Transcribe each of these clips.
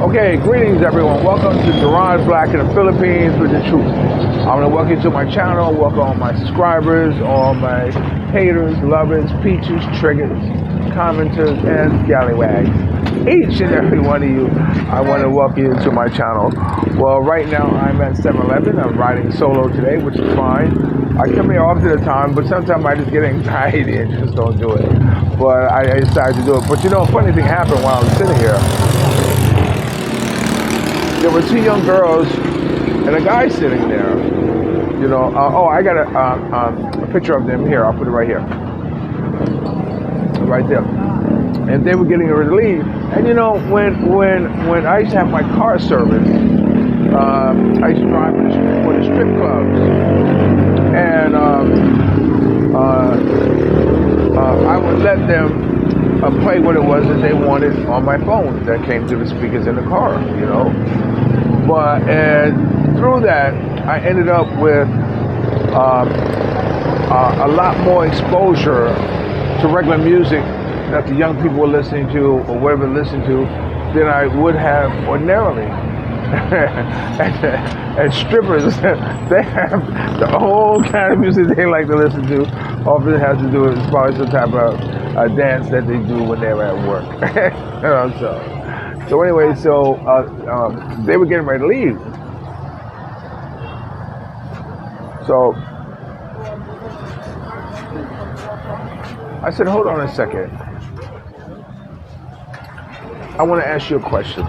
Okay, greetings everyone. Welcome to Gerard Black in the Philippines with the truth. I want to welcome you to my channel, welcome all my subscribers, all my haters, lovers, peaches, triggers, commenters, and scallywags. Each and every one of you, I want to welcome you to my channel. Well, right now I'm at 7-Eleven. I'm riding solo today, which is fine. I come here often at a time, but sometimes I just get anxiety and just don't do it. But I decided to do it. But you know, a funny thing happened while I was sitting here. There were two young girls and a guy sitting there. You know, I got a picture of them here. I'll put it right here, right there. And they were getting ready to leave. And you know, when I used to have my car service, I used to drive for the strip clubs, and I would let them play what it was that they wanted on my phone that came to the speakers in the car, you know. But through that, I ended up with a lot more exposure to regular music that the young people were listening to or whatever listened to than I would have ordinarily. and strippers, they have the whole kind of music they like to listen to. Often it has to do with probably some type of dance that they do when they're at work. You know, so anyway, they were getting ready to leave. So I said, hold on a second. I want to ask you a question.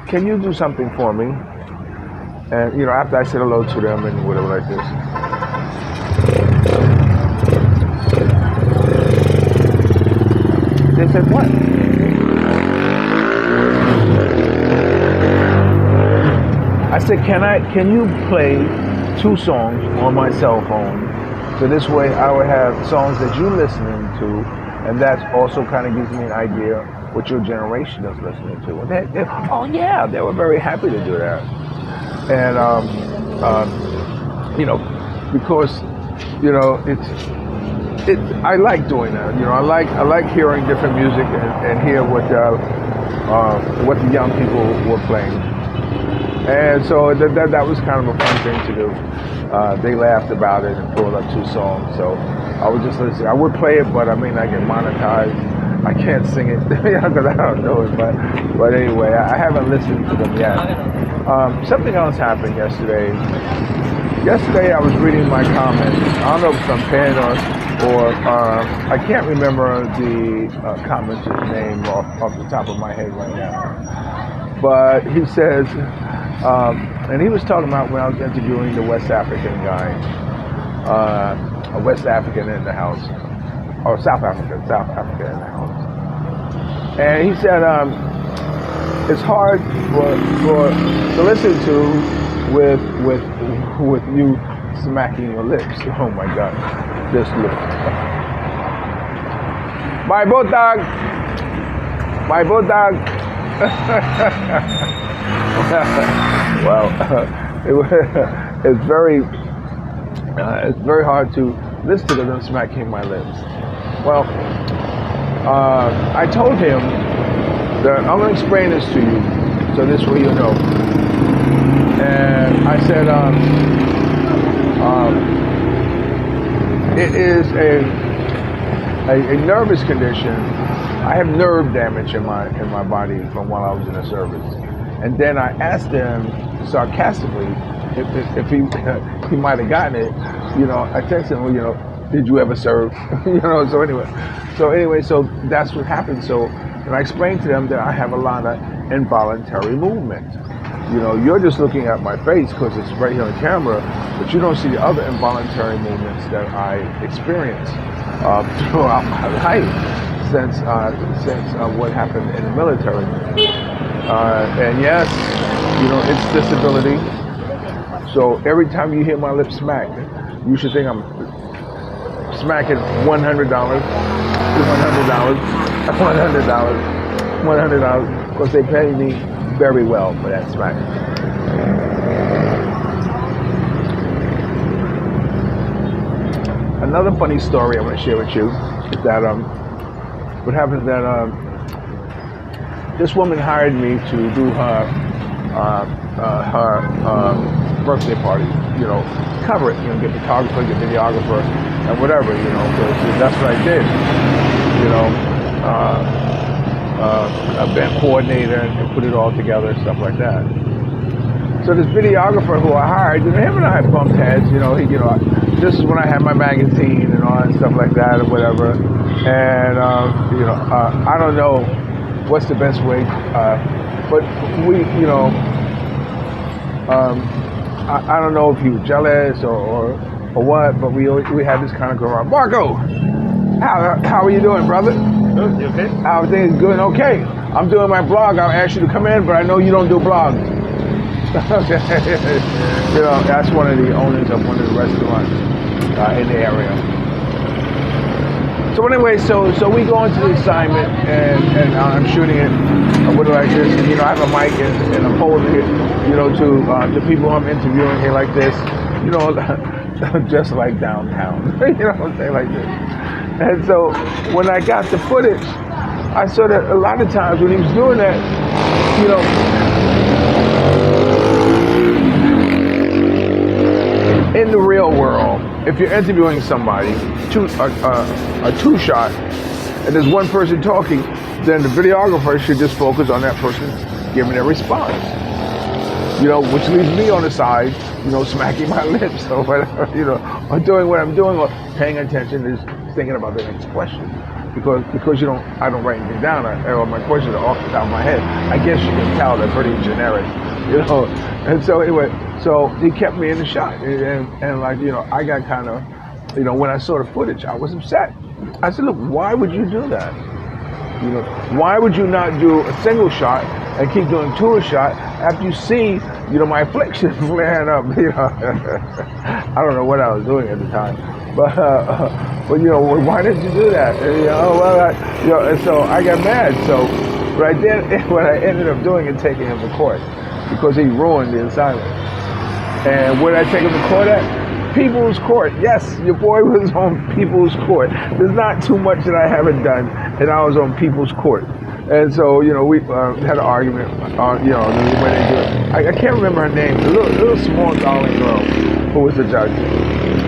Can you do something for me? And you know, after I said hello to them and whatever like this. They said, what? I said, can you play 2 songs on my cell phone? So this way I would have songs that you're listening to, and that also kind of gives me an idea what your generation is listening to. And they were very happy to do that. And you know, because you know, I like doing that. You know, I like hearing different music and hear what the young people were playing. And so that was kind of a fun thing to do. They laughed about it and pulled up 2 songs. So I was just listening. I would play it, but I may not get monetized. I can't sing it because I don't know it. But anyway, I haven't listened to them yet. Something else happened yesterday. Yesterday I was reading my comments. I don't know if it's on pen or I can't remember the commenter's name off the top of my head right now. But he says, and he was talking about when I was interviewing the West African guy, a West African in the house, or South African in the house. And he said, it's hard to listen to with you smacking your lips. Oh my God, this lip. My botag. Well, it's very hard to listen to them smacking my lips. Well, I told him that I'm going to explain this to you, so this way you know. And I said, it is a nervous condition. I have nerve damage in my body from while I was in the service. And then I asked him sarcastically if he might have gotten it. You know, I texted him, well, you know, did you ever serve? You know, so anyway, so that's what happened. So, and I explained to them that I have a lot of involuntary movement. You know, you're just looking at my face because it's right here on camera, but you don't see the other involuntary movements that I experience throughout my life since what happened in the military. And yes, you know, it's disability. So every time you hear my lips smack, you should think I'm smacking $100, $200, $100, because they pay me very well for that smack. Another funny story I want to share with you is that what happened is that this woman hired me to do her birthday party. You know, cover it. You know, get photographer, get videographer, and whatever. You know, because that's what I did. You know, event coordinator and put it all together, stuff like that. So this videographer who I hired, you know, him and I bumped heads. You know, this is when I had my magazine and all that stuff like that, or whatever. And you know, I don't know what's the best way, but we, you know, I don't know if he was jealous or what, but we had this kind of going on. Marco, how are you doing, brother? Good, you okay? Everything's good. Okay, I'm doing my blog. I'll ask you to come in, but I know you don't do blogs. Okay. You know, that's one of the owners of one of the restaurants in the area. So anyway, so we go into the assignment, and I'm shooting it with like this. And, you know, I have a mic and I'm holding it, you know, to the people I'm interviewing here like this, you know, just like downtown, you know what I'm saying, like this. And so when I got the footage, I saw that a lot of times when he was doing that, you know, in the real world, if you're interviewing somebody, a two shot, and there's one person talking, then the videographer should just focus on that person giving their response. You know, which leaves me on the side, you know, smacking my lips or whatever, you know, or doing what I'm doing, or paying attention, is thinking about the next question. Because I don't write anything down, or my questions are off the top of my head. I guess you can tell they're pretty generic, you know. And so anyway, so he kept me in the shot, and like, you know, I got kind of, you know, when I saw the footage, I was upset. I said, look, why would you do that? You know, why would you not do a single shot and keep doing two a shot after you see, you know, my affliction flaring up? You know, I don't know what I was doing at the time, but you know, why did you do that? And, you know, well, you know, and so I got mad. So what I ended up doing is taking him to court because he ruined the assignment. And where did I take him to court at? People's Court. Yes, your boy was on People's Court. There's not too much that I haven't done, and I was on People's Court. And so, you know, we had an argument on, you know, the way they do it. I can't remember her name. A little small darling girl who was the judge.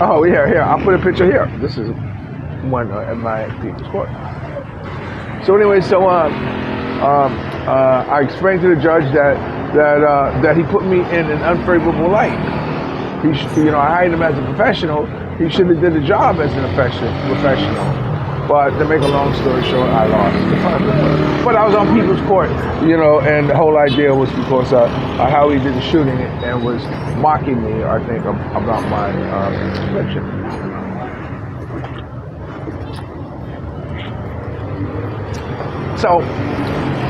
Oh, yeah, here. I'll put a picture here. This is one at my People's Court. So anyway, so I explained to the judge that he put me in an unfavorable light. You know, I hired him as a professional. He should have did the job as a professional. But to make a long story short, I lost. But I was on People's Court, you know, and the whole idea was because how he did the shooting and was mocking me, I think, about my affliction. So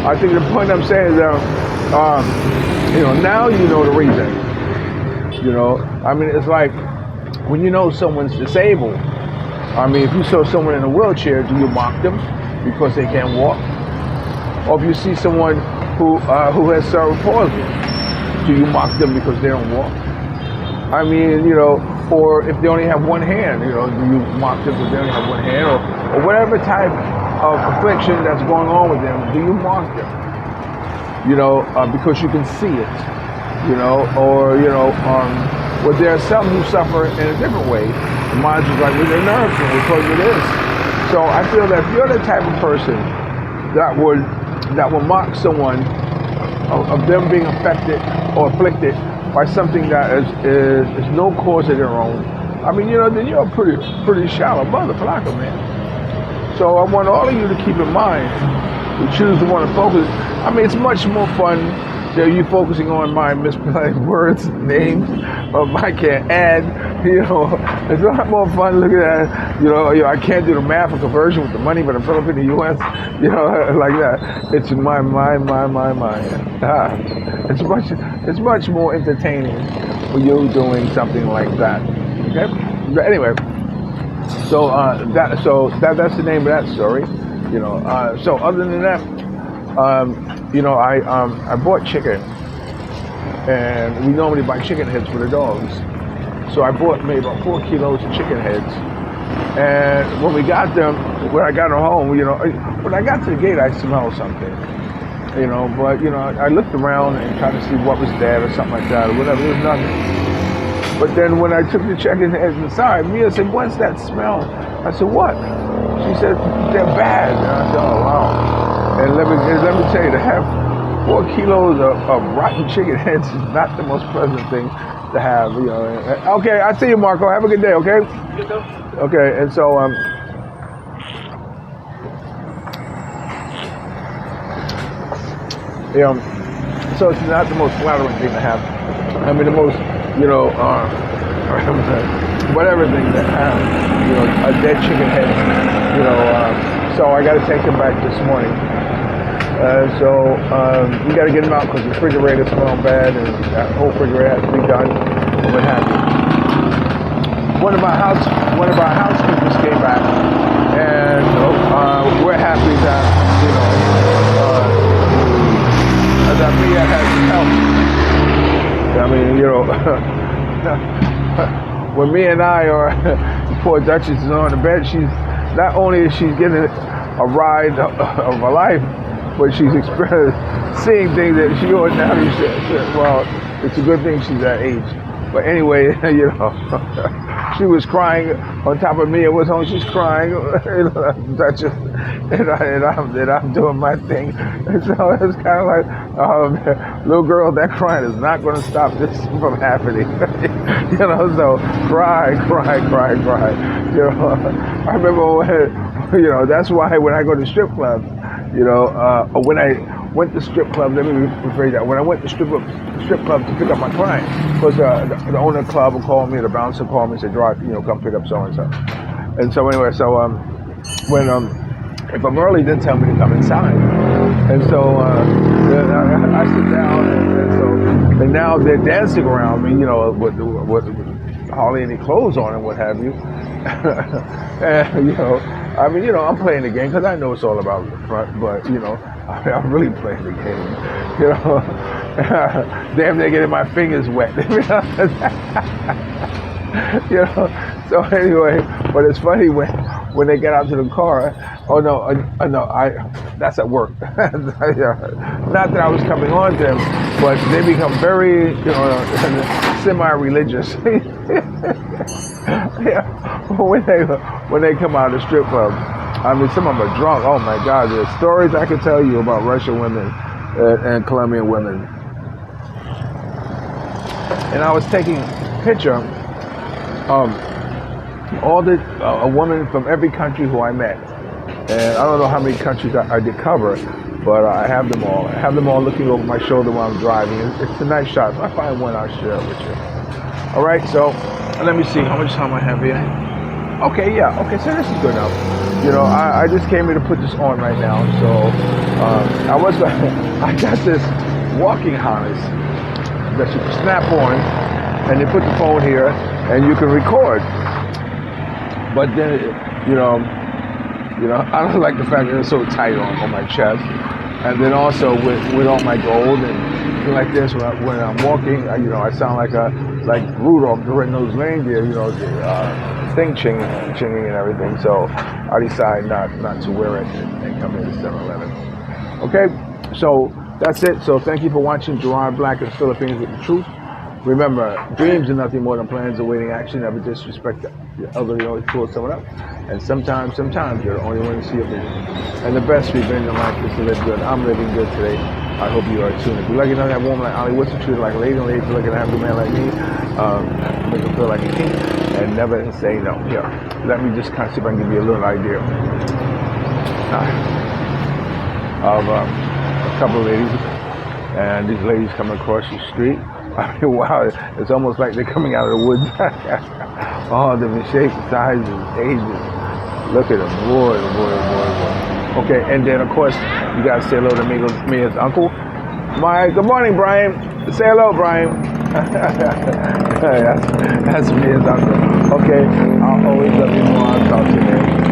I think the point I'm saying is that, you know, now you know the reason. You know, I mean, it's like when you know someone's disabled. I mean, if you saw someone in a wheelchair, do you mock them because they can't walk? Or if you see someone who has cerebral palsy, do you mock them because they don't walk? I mean, you know, or if they only have one hand, you know, do you mock them because they only have one hand? Or whatever type of affliction that's going on with them, do you mock them? You know, because you can see it. You know, or, you know, well, there are some who suffer in a different way. Mine is like with their nerves, and because it is. So I feel that if you're the type of person that would mock someone of them being affected or afflicted by something that is no cause of their own, I mean, you know, then you're a pretty shallow motherfucker, man. So I want all of you to keep in mind, to choose to want to focus. I mean, it's much more fun. So you focusing on my misspelled words, names, I can't add, you know, it's a lot more fun looking at, you know, I can't do the math or conversion with the money, but I'm Philip in the U.S., you know, like that. It's my. It's much more entertaining for you doing something like that, okay? But anyway, so that's the name of that story, you know. So other than that, you know, I bought chicken, and we normally buy chicken heads for the dogs. So I bought maybe about 4 kilos of chicken heads. And when I got them home, you know, when I got to the gate, I smelled something. you know. But you know, I looked around and tried to see what was dead or something like that or whatever. There was nothing. But then when I took the chicken heads inside, Mia said, "What's that smell?" I said, "What?" She said, "They're bad." And I said, "Oh wow." And let me tell you, to have 4 kilos of rotten chicken heads is not the most pleasant thing to have. You know. Okay, I see you, Marco. Have a good day. Okay. You too. Okay, and so you know, so it's not the most flattering thing to have. I mean, the most, you know, whatever thing to have, you know, a dead chicken head, you know. So I got to take them back this morning. So we got to get them out because the refrigerator smells bad, and that whole refrigerator has to be done, and what have you. One of our housekeepers came back, and we're happy that, you know, that Mia has help. I mean, you know, when me and I are, poor Duchess is on the bed, she's, not only is she getting a ride of her life, but she's seeing things that she ordinarily said, well, it's a good thing she's that age. But anyway, you know, she was crying on top of me. It was home. She's crying, Duchess, and I'm doing my thing. And so it's kind of like, little girl, that crying is not going to stop this from happening. You know, so cry. You know, I remember when, you know, that's why when I go to strip clubs, you know, when I went to strip clubs, let me rephrase that. When I went to strip club to pick up my client, because the owner of the club will call me, the bouncer called me and said, "Gerard, you know, come pick up so and so." And so anyway, so when if I'm early, then tell me to come inside. And so then I sit down, and now they're dancing around me, you know, with hardly any clothes on and what have you. And, you know, I mean, you know, I'm playing the game because I know it's all about the front, but, you know, I'm really playing the game, you know. Damn, they're getting my fingers wet. You know, so anyway, but it's funny when they get out to the car. Oh no, that's at work. Not that I was coming on to them, but they become very, you know, semi-religious. Yeah, when they come out of the strip club. I mean, some of them are drunk. Oh my God, there's stories I could tell you about Russian women and Colombian women. And I was taking a picture of a woman from every country who I met. And I don't know how many countries I did cover, but I have them all. I have them all looking over my shoulder while I'm driving. It's a nice shot. If I find one, I'll share it with you. All right, so let me see how much time I have here. Okay, yeah. Okay, so this is good enough. You know, I just came here to put this on right now. So I got this walking harness that you snap on, and you put the phone here, and you can record. But then, you know, I don't like the fact that it's so tight on my chest. And then also with all my gold and like this, when I'm walking, you know, I sound like Rudolph the Red-Nosed Reindeer, you know, thing chinging and everything. So I decide not to wear it and come into 7-Eleven. Okay, so that's it. So thank you for watching Gerard Black and Philippines with the Truth. Remember, dreams are nothing more than plans awaiting action. Never disrespect the elderly, always pull someone up. And sometimes you're the only one to see a vision. And the best revenge in life is to live good. I'm living good today. I hope you are too. If you're lucky enough to have a woman like Ali Wilson, treat her like a lady, and lady if you're lucky to have a man like me, make her feel like a king, and never say no. Here, let me just kind of see if I can give you a little idea of a couple of ladies. And these ladies coming across the street. I mean, wow, it's almost like they're coming out of the woods. All different shapes, sizes, ages. Look at them, boy. Okay, and then of course, you gotta say hello to Mia's uncle. Good morning, Brian. Say hello, Brian. That's Mia's uncle. Okay, I'll always love you more. I'll talk to you later.